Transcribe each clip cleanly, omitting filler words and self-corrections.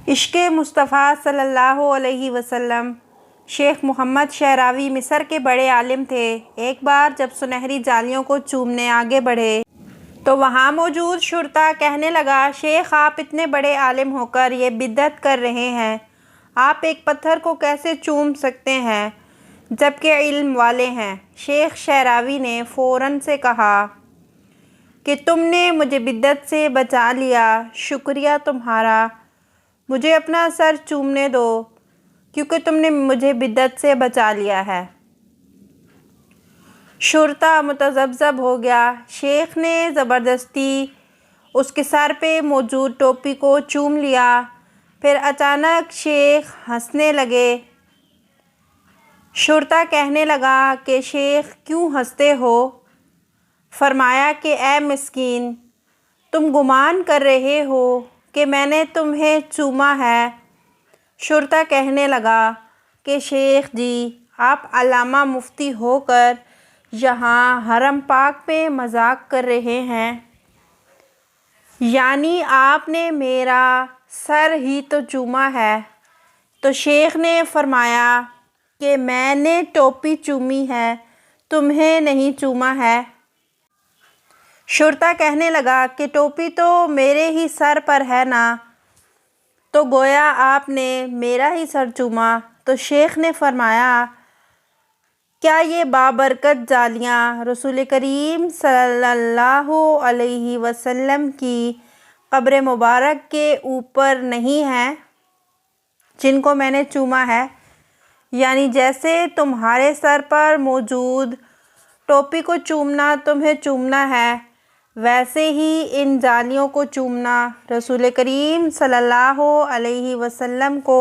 عشق مصطفیٰ صلی اللہ علیہ وسلم۔ شیخ محمد شعراوی مصر کے بڑے عالم تھے۔ ایک بار جب سنہری جالیوں کو چومنے آگے بڑھے تو وہاں موجود شرطا کہنے لگا، شیخ آپ اتنے بڑے عالم ہو کر یہ بدعت کر رہے ہیں، آپ ایک پتھر کو کیسے چوم سکتے ہیں جبکہ علم والے ہیں؟ شیخ شعراوی نے فوراً سے کہا کہ تم نے مجھے بدعت سے بچا لیا، شکریہ تمہارا، مجھے اپنا سر چومنے دو کیونکہ تم نے مجھے بدعت سے بچا لیا ہے۔ شرطا متذبذب ہو گیا۔ شیخ نے زبردستی اس کے سر پہ موجود ٹوپی کو چوم لیا۔ پھر اچانک شیخ ہنسنے لگے۔ شرطا کہنے لگا کہ شیخ کیوں ہنستے ہو؟ فرمایا کہ اے مسکین، تم گمان کر رہے ہو کہ میں نے تمہیں چوما ہے۔ شرطا کہنے لگا کہ شیخ جی، آپ علامہ مفتی ہو کر یہاں حرم پاک میں مذاق کر رہے ہیں، یعنی آپ نے میرا سر ہی تو چوما ہے۔ تو شیخ نے فرمایا کہ میں نے ٹوپی چومی ہے، تمہیں نہیں چوما ہے۔ شرطا کہنے لگا کہ ٹوپی تو میرے ہی سر پر ہے نا، تو گویا آپ نے میرا ہی سر چوما۔ تو شیخ نے فرمایا، کیا یہ بابرکت جالیاں رسول کریم صلی اللہ علیہ وسلم کی قبر مبارک کے اوپر نہیں ہیں جن کو میں نے چوما ہے؟ یعنی جیسے تمہارے سر پر موجود ٹوپی کو چومنا تمہیں چومنا ہے، ویسے ہی ان جالیوں کو چومنا رسول کریم صلی اللہ علیہ وسلم کو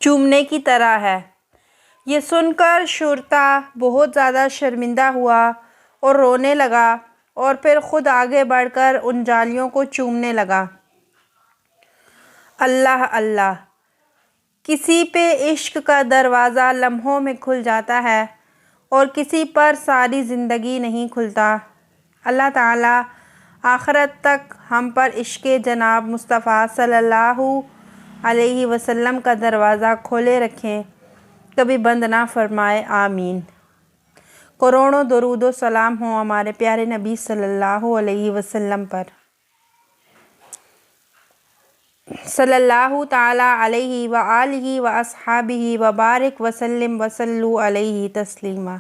چومنے کی طرح ہے۔ یہ سن کر شرطا بہت زیادہ شرمندہ ہوا اور رونے لگا، اور پھر خود آگے بڑھ کر ان جالیوں کو چومنے لگا۔ اللہ اللہ! کسی پہ عشق کا دروازہ لمحوں میں کھل جاتا ہے اور کسی پر ساری زندگی نہیں کھلتا۔ اللہ تعالیٰ آخرت تک ہم پر عشق جناب مصطفیٰ صلی اللہ علیہ وسلم کا دروازہ کھولے رکھیں، کبھی بند نہ فرمائے، آمین۔ کروڑوں درود و سلام ہوں ہمارے پیارے نبی صلی اللہ علیہ وسلم پر، صلی اللہ تعالیٰ علیہ وآلہ واصحابہ وبارک وسلم وصلوا علیہ تسلیما۔